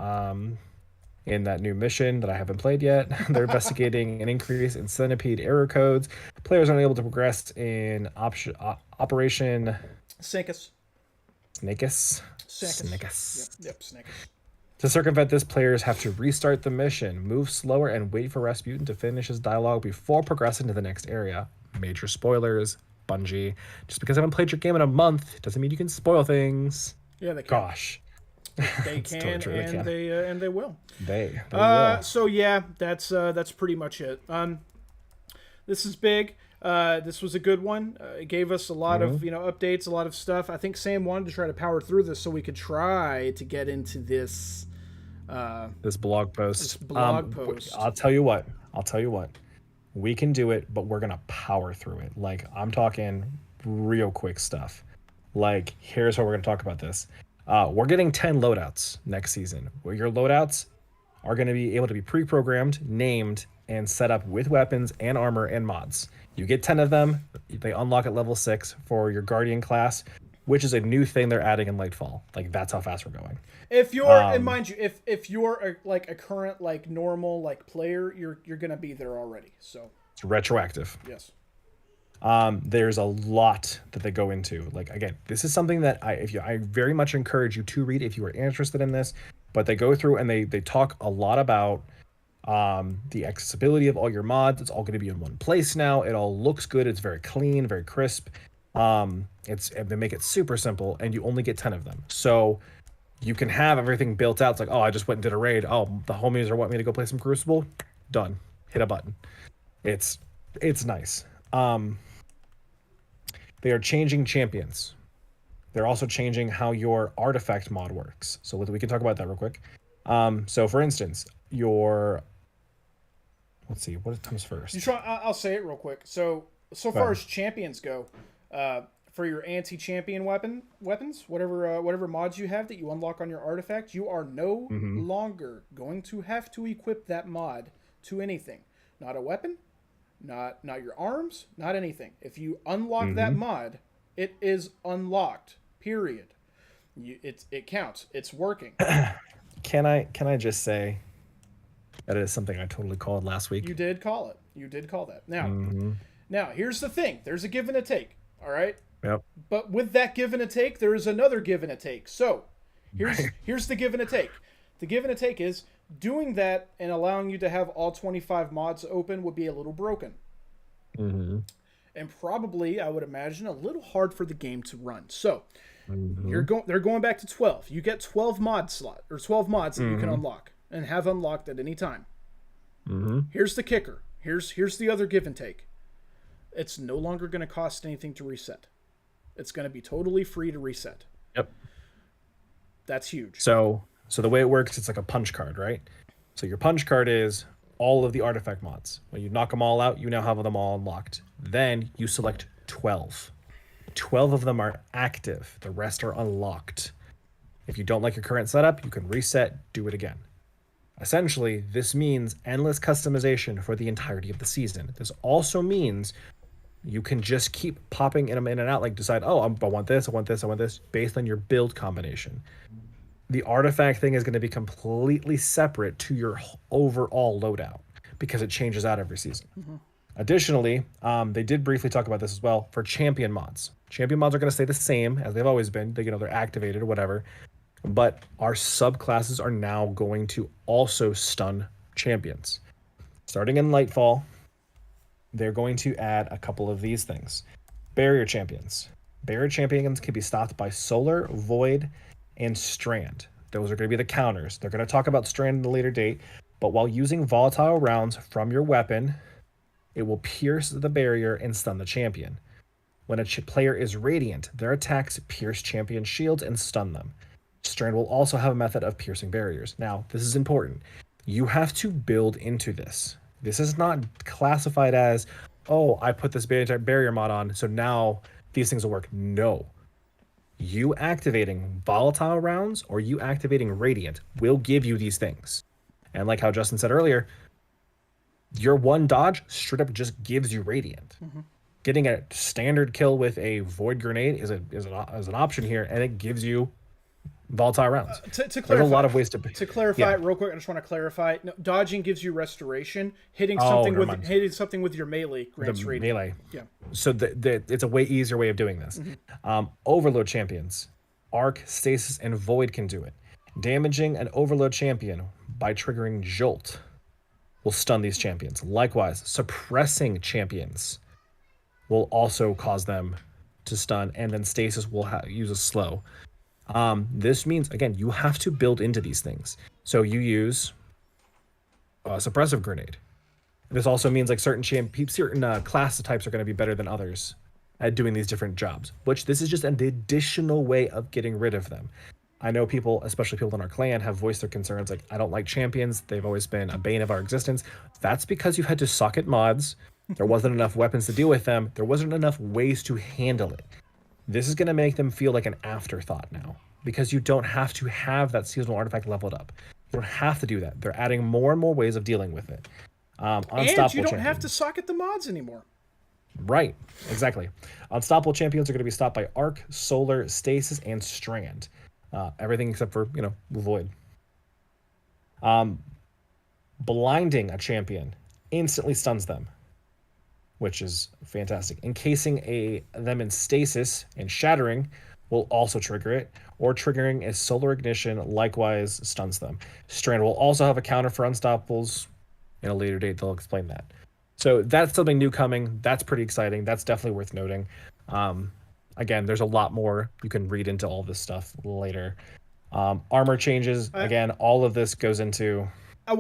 In that new mission that I haven't played yet. They're investigating an increase in centipede error codes. Players aren't able to progress in Operation Snakes. Snakus. Yep, Snakes. To circumvent this, players have to restart the mission, move slower, and wait for Rasputin to finish his dialogue before progressing to the next area. Major spoilers, Bungie. Just because I haven't played your game in a month doesn't mean you can spoil things. Yeah, they can. Gosh. They can, and they will. They will. So yeah, that's pretty much it. This is big. This was a good one. It gave us a lot of updates, a lot of stuff. I think Sam wanted to try to power through this so we could try to get into this. This blog post. This blog post. I'll tell you what. We can do it, but we're gonna power through it. Like, I'm talking real quick stuff. Like, here's how we're gonna talk about this. We're getting 10 loadouts next season, where your loadouts are going to be able to be pre-programmed, named, and set up with weapons and armor and mods. You get 10 of them. They unlock at level 6 for your Guardian class, which is a new thing they're adding in Lightfall. Like, that's how fast we're going. If you're, and mind you, if you're a current normal player, you're going to be there already. So it's retroactive. Yes. There's a lot that they go into. Like, again, this is something that I very much encourage you to read if you are interested in this. But they go through and they talk a lot about the accessibility of all your mods. It's all going to be in one place now. It all looks good. It's very clean, very crisp. They make it super simple, and you only get 10 of them. So you can have everything built out. It's like, oh, I just went and did a raid. Oh, the homies are wanting me to go play some Crucible. Done. Hit a button. It's nice. They are changing champions. They're also changing how your artifact mod works. So we can talk about that real quick. So for instance, let's see, what comes first? I'll say it real quick. So far as champions go, for your anti-champion weapons, whatever mods you have that you unlock on your artifact, you are no longer going to have to equip that mod to anything. Not a weapon, not your arms, not anything. If you unlock that mod, it is unlocked. Period. It counts. It's working. Can I just say, That is something I totally called last week. You did call it. You did call that. Now, Mm-hmm. now here's the thing. There's a give and a take. All right. Yep. But with that give and a take, there is another give and a take. So, here's the give and a take. The give and a take is doing that and allowing you to have all 25 mods open would be a little broken. Mm-hmm. And probably, I would imagine, a little hard for the game to run. So, Mm-hmm. they're going back to 12. You get 12 mod slot or 12 mods that you can unlock and have unlocked at any time. Mm-hmm. Here's the kicker. Here's the other give and take. It's no longer going to cost anything to reset. It's going to be totally free to reset. Yep. That's huge. So the way it works, it's like a punch card, right? So your punch card is all of the artifact mods. When you knock them all out, you now have them all unlocked. Then you select 12. 12 of them are active. The rest are unlocked. If you don't like your current setup, you can reset, do it again. Essentially, this means endless customization for the entirety of the season. This also means you can just keep popping them in and out, like decide, oh, I want this, I want this, I want this, based on your build combination. The artifact thing is going to be completely separate to your overall loadout because it changes out every season. Additionally, they did briefly talk about this as well for champion mods. Champion mods are going to stay the same as they've always been. They're activated or whatever. But our subclasses are now going to also stun champions. Starting in Lightfall, they're going to add a couple of these things. Barrier champions. Barrier champions can be stopped by Solar, Void, and Strand. Those are going to be the counters. They're going to talk about Strand at a later date, but while using volatile rounds from your weapon, it will pierce the barrier and stun the champion. When a player is radiant, their attacks pierce champion shields and stun them. Strand will also have a method of piercing barriers. Now, this is important. You have to build into this. This is not classified as, oh, I put this barrier mod on, so now these things will work. No. You activating volatile rounds or you activating radiant will give you these things. And like how Justin said earlier, your one dodge straight up just gives you radiant. Getting a standard kill with a void grenade is an option here, and it gives you volatile rounds. To clarify, there's a lot of ways to clarify real quick. I just want to clarify. No, dodging gives you restoration. Hitting something with your melee grants radiant. Melee. Yeah. So it's a way easier way of doing this. Overload champions, Arc, Stasis, and Void can do it. Damaging an overload champion by triggering Jolt will stun these champions. Likewise, suppressing champions will also cause them to stun, and then Stasis will use a slow. This means, again, you have to build into these things. So you use a suppressive grenade. This also means like certain class types are going to be better than others at doing these different jobs, which this is just an additional way of getting rid of them. I know people, especially people in our clan, have voiced their concerns like, I don't like champions. They've always been a bane of our existence. That's because you've had to socket mods. There wasn't enough weapons to deal with them. There wasn't enough ways to handle it. This is going to make them feel like an afterthought now because you don't have to have that seasonal artifact leveled up. You don't have to do that. They're adding more and more ways of dealing with it. And you don't have to socket the mods anymore. Right, exactly. Unstoppable champions are going to be stopped by Arc, Solar, Stasis, and Strand. Everything except for, Void. Blinding a champion instantly stuns them, which is fantastic. Encasing them in stasis and shattering will also trigger it, or triggering a solar ignition likewise stuns them. Strand will also have a counter for unstoppables. In a later date, they'll explain that. So that's something new coming. That's pretty exciting. That's definitely worth noting. Again, there's a lot more. You can read into all this stuff later. Armor changes. Again, all of this goes into... I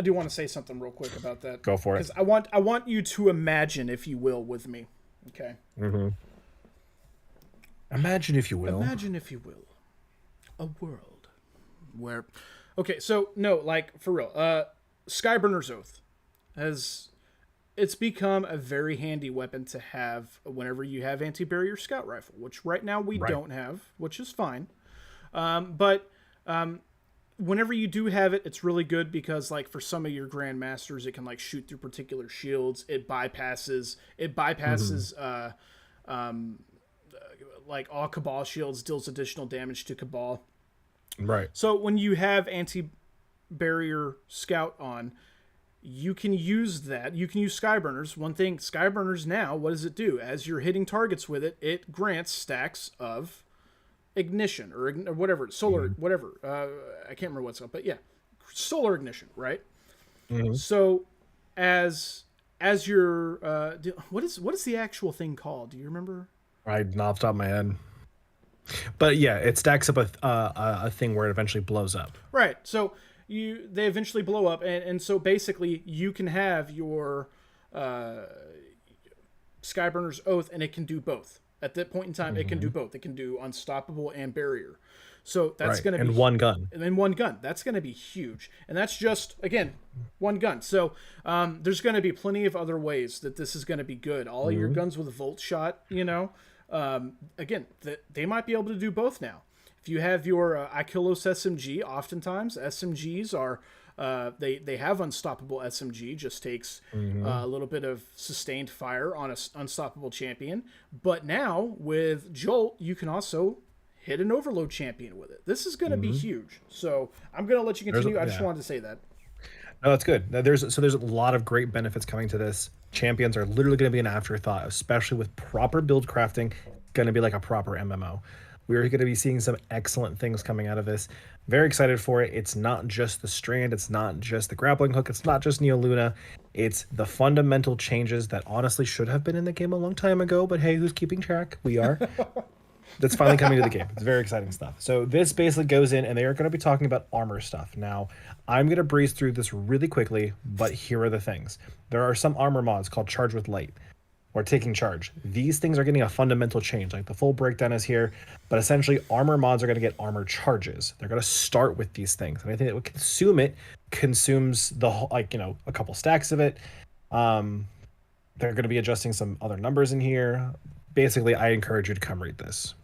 do want to say something real quick about that. Go for it. Because I want you to imagine, if you will, with me. Okay. Imagine, if you will. Imagine, if you will, a world where... Okay, so, no, like, for real. Skyburner's Oath it's become a very handy weapon to have whenever you have anti-barrier scout rifle, which right now we don't have, which is fine. But whenever you do have it, it's really good because, like, for some of your grandmasters, it can like shoot through particular shields. It bypasses like all Cabal shields, deals additional damage to Cabal. Right. So when you have barrier scout on, you can use that. You can use Skyburners. One thing, Skyburners now, what does it do? As you're hitting targets with it, it grants stacks of ignition or whatever, solar, whatever. I can't remember what's up, but yeah, solar ignition, right? So as your what is the actual thing called? Do you remember? Right, not off the top of my head. But yeah, it stacks up a thing where it eventually blows up. Right. So they eventually blow up, and so basically you can have your Skyburner's Oath, and it can do both. At that point in time, it can do both. It can do Unstoppable and Barrier. So that's going to be... And one gun. And then one gun. That's going to be huge. And that's just, again, one gun. So there's going to be plenty of other ways that this is going to be good. All your guns with a Volt Shot, you know, again, they might be able to do both now. If you have your Aquilos SMG, oftentimes SMGs are... they have Unstoppable SMG, just takes a little bit of sustained fire on an Unstoppable champion. But now, with Jolt, you can also hit an Overload champion with it. This is going to be huge. So I'm going to let you continue. I just wanted to say that. No, that's good. There's a lot of great benefits coming to this. Champions are literally going to be an afterthought, especially with proper build crafting. Going to be like a proper MMO. We're going to be seeing some excellent things coming out of this. Very excited for it. It's not just the strand. It's not just the grappling hook. It's not just Neo Luna. It's the fundamental changes that honestly should have been in the game a long time ago. But hey, who's keeping track? We are. That's finally coming to the game. It's very exciting stuff. So this basically goes in, and they are going to be talking about armor stuff. Now, I'm going to breeze through this really quickly, but here are the things. There are some armor mods called Charge with Light, or Taking Charge. These things are getting a fundamental change. Like the full breakdown is here, but essentially armor mods are going to get armor charges. They're going to start with these things, and I think it would consumes the whole, like, you know, a couple stacks of it. They're going to be adjusting some other numbers in here. Basically, I encourage you to come read this.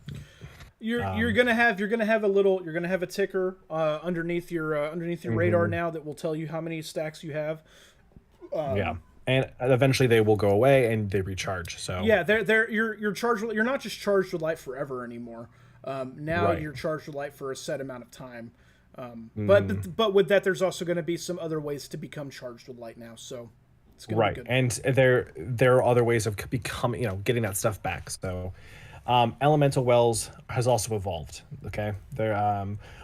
You're gonna have a ticker underneath your radar now that will tell you how many stacks you have. And eventually they will go away and they recharge. So yeah, you're charged. You're not just charged with light forever anymore. Now you're charged with light for a set amount of time. But with that, there's also going to be some other ways to become charged with light now. So it's going to be good. And there are other ways of becoming, you know, getting that stuff back. So Elemental Wells has also evolved. Okay,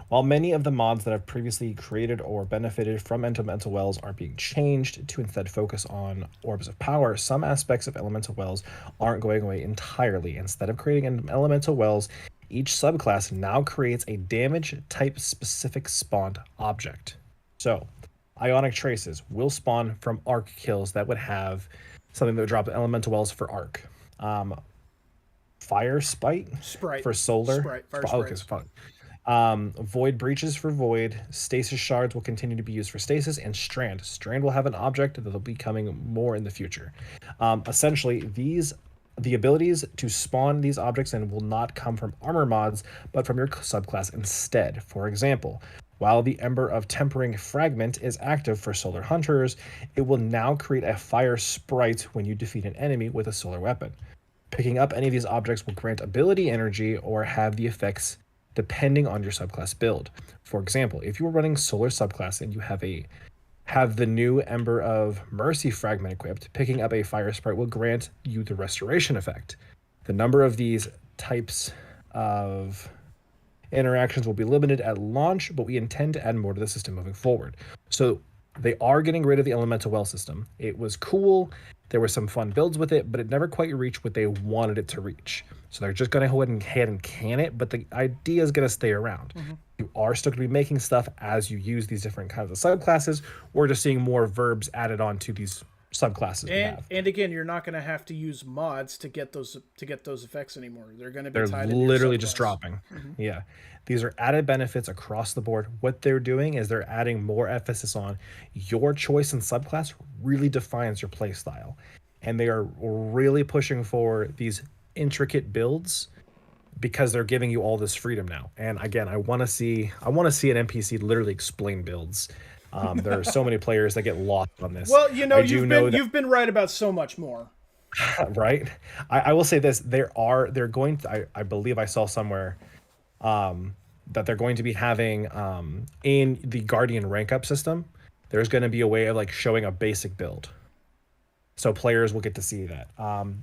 while many of the mods that have previously created or benefited from Elemental Wells are being changed to instead focus on Orbs of Power, some aspects of Elemental Wells aren't going away entirely. Instead of creating an Elemental Wells, each subclass now creates a damage type specific spawned object. So Ionic Traces will spawn from arc kills that would have something that would drop Elemental Wells for arc. Fire Sprite for solar. Okay, so fine. Void Breaches for void. Stasis Shards will continue to be used for stasis, and Strand. Strand will have an object that will be coming more in the future. Essentially, the abilities to spawn these objects in will not come from armor mods, but from your subclass instead. For example, while the Ember of Tempering Fragment is active for Solar Hunters, it will now create a Fire Sprite when you defeat an enemy with a solar weapon. Picking up any of these objects will grant ability energy or have the effects depending on your subclass build. For example, if you are running Solar subclass and you have the new Ember of Mercy Fragment equipped, picking up a Fire Sprite will grant you the Restoration effect. The number of these types of interactions will be limited at launch, but we intend to add more to the system moving forward. So they are getting rid of the Elemental Well system. It was cool. There were some fun builds with it, but it never quite reached what they wanted it to reach. So they're just going to go ahead and can it, but the idea is going to stay around. You are still going to be making stuff as you use these different kinds of subclasses. We're just seeing more verbs added on to these subclasses we have. And again, you're not going to have to use mods to get those effects anymore. They're going to be they're tied literally just dropping. Yeah. These are added benefits across the board. What they're doing is they're adding more emphasis on your choice in subclass really defines your play style. And they are really pushing for these intricate builds because they're giving you all this freedom now. And again, I want to see an NPC literally explain builds. There are so many players that get lost on this. Well, you've been right about so much more. Right? I will say this, I believe I saw somewhere that they're going to be having in the Guardian rank up system. There's going to be a way of like showing a basic build, so players will get to see that.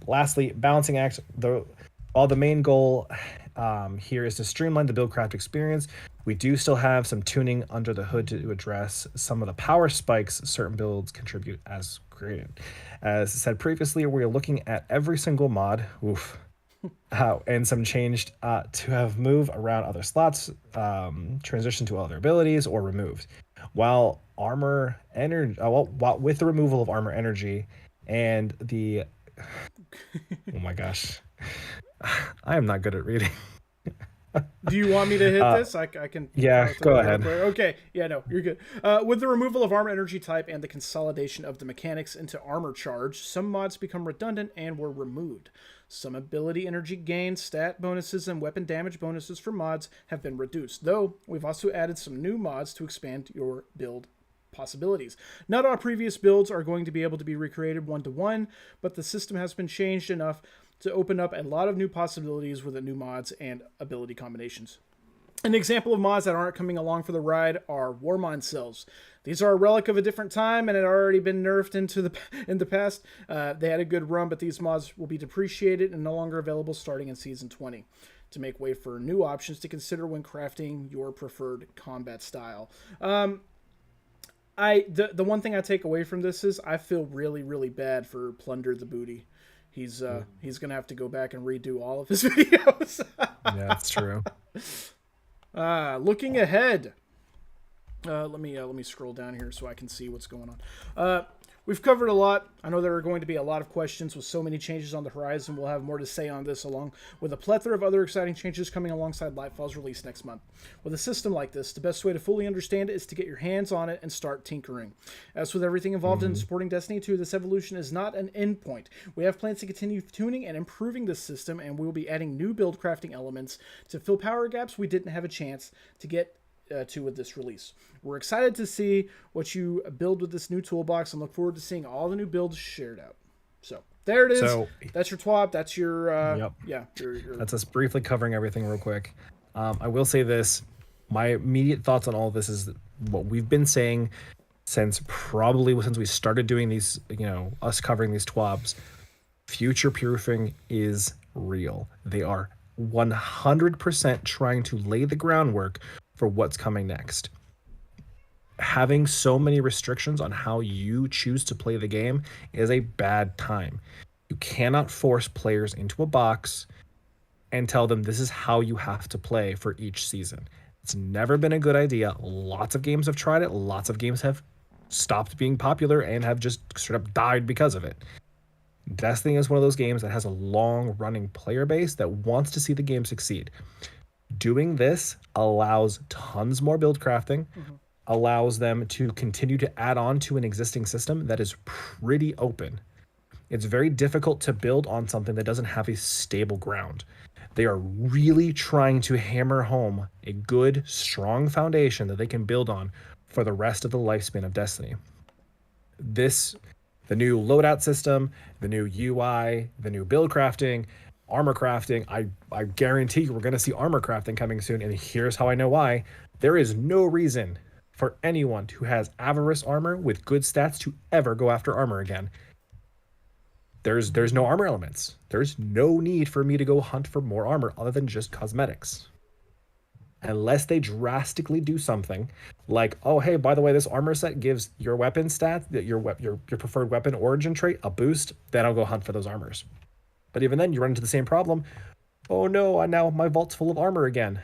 Lastly, balancing acts. While the main goal here is to streamline the buildcraft experience, we do still have some tuning under the hood to address some of the power spikes certain builds contribute as created. As said previously, we are looking at every single mod. Oof. And some changed to have move around other slots, transition to other abilities, or removed. While armor energy, with the removal of armor energy and the, oh my gosh, I am not good at reading. Do you want me to hit this? I can. Yeah, go ahead. Okay. Yeah, no, you're good. With the removal of armor energy type and the consolidation of the mechanics into armor charge, some mods become redundant and were removed. Some ability energy gains, stat bonuses, and weapon damage bonuses for mods have been reduced, though we've also added some new mods to expand your build possibilities. Not all previous builds are going to be able to be recreated one-to-one, but the system has been changed enough to open up a lot of new possibilities with the new mods and ability combinations. An example of mods that aren't coming along for the ride are Warmind cells. These are a relic of a different time and had already been nerfed in the past. They had a good run, but these mods will be depreciated and no longer available starting in Season 20 to make way for new options to consider when crafting your preferred combat style. The one thing I take away from this is I feel really, really bad for Plunder the Booty. He's gonna have to go back and redo all of his videos. Yeah, that's true. Looking ahead, let me scroll down here so I can see what's going on. We've covered a lot. I know there are going to be a lot of questions with so many changes on the horizon. We'll have more to say on this, along with a plethora of other exciting changes coming alongside Lightfall's release next month. With a system like this, the best way to fully understand it is to get your hands on it and start tinkering. As with everything involved in supporting Destiny 2, this evolution is not an endpoint. We have plans to continue tuning and improving this system, and we will be adding new build crafting elements to fill power gaps we didn't have a chance to get to with this release. We're excited to see what you build with this new toolbox and look forward to seeing all the new builds shared out. So there it is. So, that's your TWAP. That's your yep. Yeah. That's us briefly covering everything real quick. I will say this: my immediate thoughts on all of this is what we've been saying since we started doing these. Us covering these TWAPs. Future proofing is real. They are 100% trying to lay the groundwork for what's coming next. Having so many restrictions on how you choose to play the game is a bad time. You cannot force players into a box and tell them this is how you have to play for each season. It's never been a good idea. Lots of games have tried it. Lots of games have stopped being popular and have just straight up died because of it. Destiny is one of those games that has a long-running player base that wants to see the game succeed. Doing this allows tons more build crafting, allows them to continue to add on to an existing system that is pretty open. It's very difficult to build on something that doesn't have a stable ground. They are really trying to hammer home a good, strong foundation that they can build on for the rest of the lifespan of Destiny. The new loadout system, the new UI, the new build crafting, armor crafting, I guarantee you we're going to see armor crafting coming soon, and here's how I know why. There is no reason for anyone who has Avarice armor with good stats to ever go after armor again. There's no armor elements. There's no need for me to go hunt for more armor other than just cosmetics. Unless they drastically do something like, oh, hey, by the way, this armor set gives your weapon stat, your preferred weapon origin trait a boost, then I'll go hunt for those armors. But even then, you run into the same problem. Oh no, now my vault's full of armor again.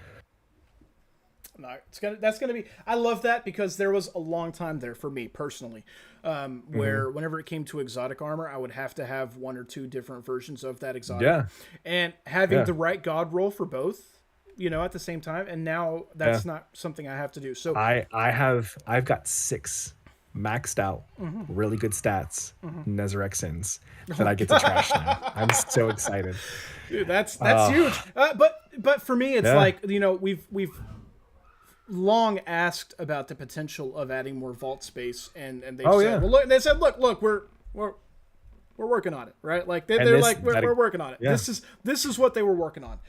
No, that's gonna be. I love that because there was a long time there for me personally, where whenever it came to exotic armor, I would have to have one or two different versions of that exotic. Yeah. And having the right god roll for both, at the same time. And now that's not something I have to do. So I've got 6 maxed out, really good stats, Nezarec that I get to trash now. I'm so excited. Dude, that's huge. But for me, it's like, we've long asked about the potential of adding more vault space, and they said, well, look, look, we're we're working on it, right? Like And they're this like, that we're working on it. yeah. This is what they were working on.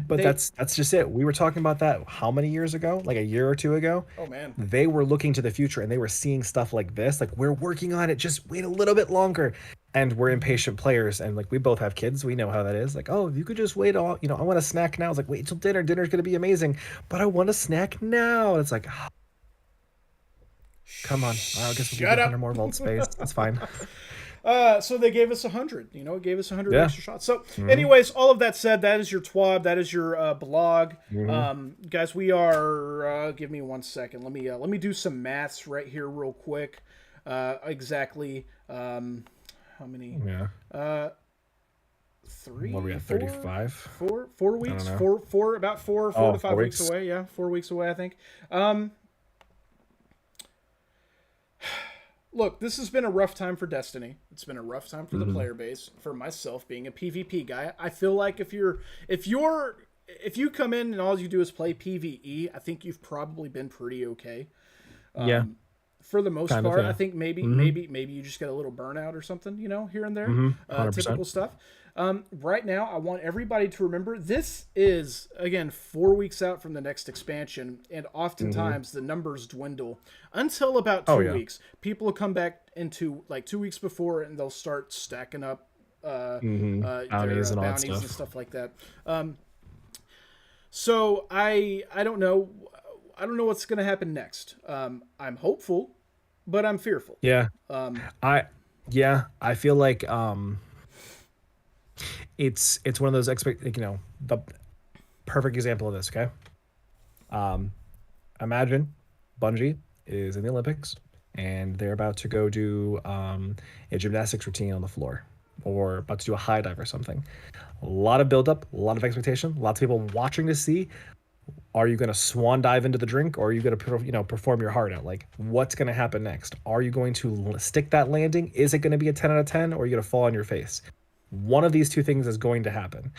But that's just it. We were talking about that how many years ago? Like a year or two ago. Oh man. They were looking to the future and they were seeing stuff like this. Like, we're working on it. Just wait a little bit longer. And we're impatient players. And like, we both have kids. We know how that is. Like, oh, if you could just wait all, I want a snack now. It's like, wait till dinner. Dinner's going to be amazing. But I want a snack now. It's like, come on. I guess we'll give you 100 more vault space. That's fine. So they gave us 100. It gave us 100 Yeah. extra shots. So, anyways, all of that said, that is your TWAB. That is your blog. Guys, we are. Give me 1 second. Let me do some maths right here, real quick. Exactly. How many? Yeah. 3. What are we at? 35. 4 weeks. I don't know. Four. About four to 5 weeks away. Yeah, 4 weeks away, I think. Look, this has been a rough time for Destiny. It's been a rough time for the player base. For myself, being a PvP guy, I feel like if you come in and all you do is play PvE, I think you've probably been pretty okay. Yeah. For the most Kind of, part, yeah. I think maybe you just get a little burnout or something, here and there. 100%. Typical stuff. Right now, I want everybody to remember this is, again, 4 weeks out from the next expansion, and oftentimes the numbers dwindle until about 2 weeks. People will come back into like 2 weeks before, and they'll start stacking up bounties and stuff like that. So I don't know. I don't know what's going to happen next. I'm hopeful, but I'm fearful. Yeah. I feel like it's one of those the perfect example of this, okay? Imagine Bungie is in the Olympics and they're about to go do a gymnastics routine on the floor, or about to do a high dive or something. A lot of buildup, a lot of expectation, lots of people watching to see, are you going to swan dive into the drink, or are you going to perform your heart out? Like, what's going to happen next? Are you going to stick that landing? Is it going to be a 10 out of 10, or are you going to fall on your face? One of these two things is going to happen.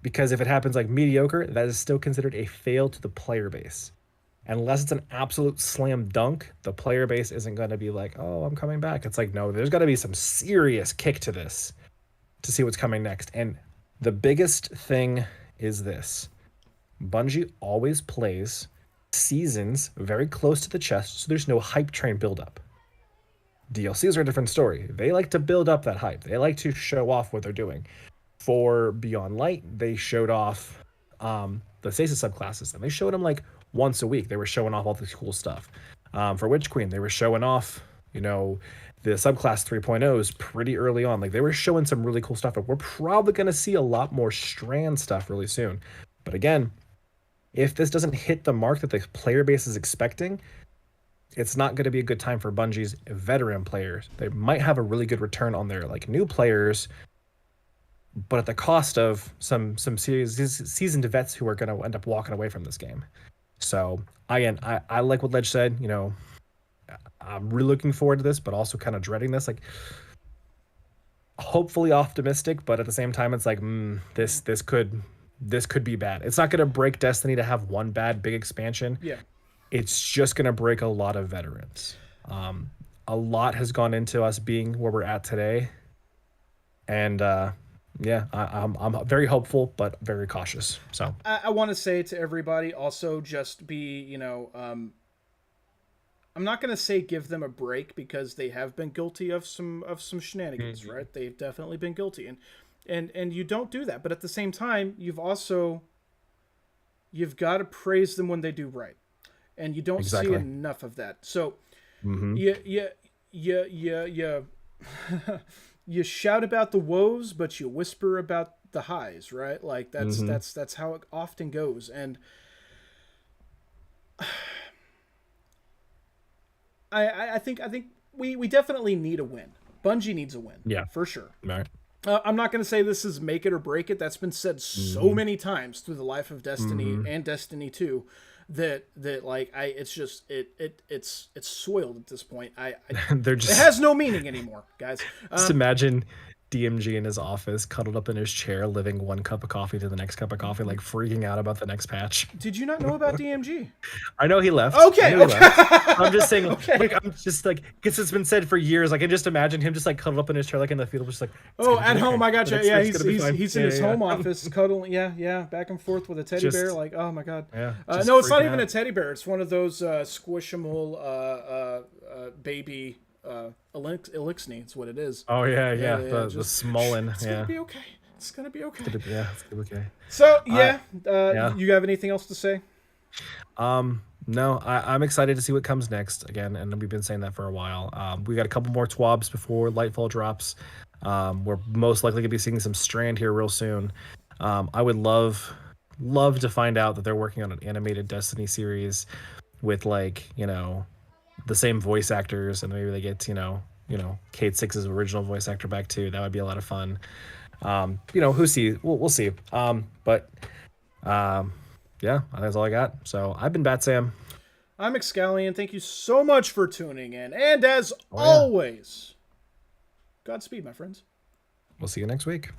Because if it happens like mediocre, that is still considered a fail to the player base. Unless it's an absolute slam dunk, the player base isn't going to be like, oh, I'm coming back. It's like, no, there's got to be some serious kick to this to see what's coming next. And the biggest thing is this. Bungie always plays seasons very close to the chest, so there's no hype train buildup. DLCs are a different story. They like to build up that hype. They like to show off what they're doing. For Beyond Light, they showed off the Stasis subclasses, and they showed them like once a week. They were showing off all this cool stuff. For Witch Queen, they were showing off, the subclass 3.0s pretty early on. Like, they were showing some really cool stuff, but we're probably going to see a lot more Strand stuff really soon. But again, if this doesn't hit the mark that the player base is expecting, it's not going to be a good time for Bungie's veteran players. They might have a really good return on their new players, but at the cost of some seasoned vets who are going to end up walking away from this game. So again, I like what Ledge said. I'm really looking forward to this, but also kind of dreading this. Like, hopefully optimistic, but at the same time, it's like this could be bad. It's not going to break Destiny to have one bad big expansion. Yeah. It's just going to break a lot of veterans. A lot has gone into us being where we're at today. And I'm very hopeful, but very cautious. So I want to say to everybody also, just be, I'm not going to say give them a break, because they have been guilty of some shenanigans, right? They've definitely been guilty. And you don't do that. But at the same time, you've got to praise them when they do right. And you don't see enough of that. So you shout about the woes, but you whisper about the highs, right? Like that's how it often goes. And I think we definitely need a win. Bungie needs a win. Yeah, for sure. Right. I'm not going to say this is make it or break it. That's been said so many times through the life of Destiny and Destiny 2 that it's soiled at this point. It has no meaning anymore, guys. Just imagine DMG in his office, cuddled up in his chair, living one cup of coffee to the next cup of coffee, like freaking out about the next patch. Did you not know about DMG? I know he left. Okay, I know he okay. left. I'm just saying, Okay. like, I'm just like, because it's been said for years. I can just imagine him just like cuddled up in his chair, like in the field, just like. Oh, at home, I gotcha. Yeah, he's in his home Yeah. office, cuddling. Yeah, back and forth with a teddy bear. Like, oh my god. Yeah. No, it's not even a teddy bear. It's one of those squishable baby elixni. It's what it is. Oh yeah. The Smolin. It's gonna be okay. It's gonna be okay. Yeah, it's gonna be okay. So yeah, you have anything else to say? No, I'm excited to see what comes next again, and we've been saying that for a while. We got a couple more TWABs before Lightfall drops. We're most likely gonna be seeing some Strand here real soon. I would love to find out that they're working on an animated Destiny series with, like, you know, the same voice actors, and maybe they get Kate Six's original voice actor back too. That would be a lot of fun. Who sees? We'll see. Yeah, that's all I got. So I've been Batsam. I'm Xcalion. Thank you so much for tuning in, and as always, Godspeed, my friends. We'll see you next week.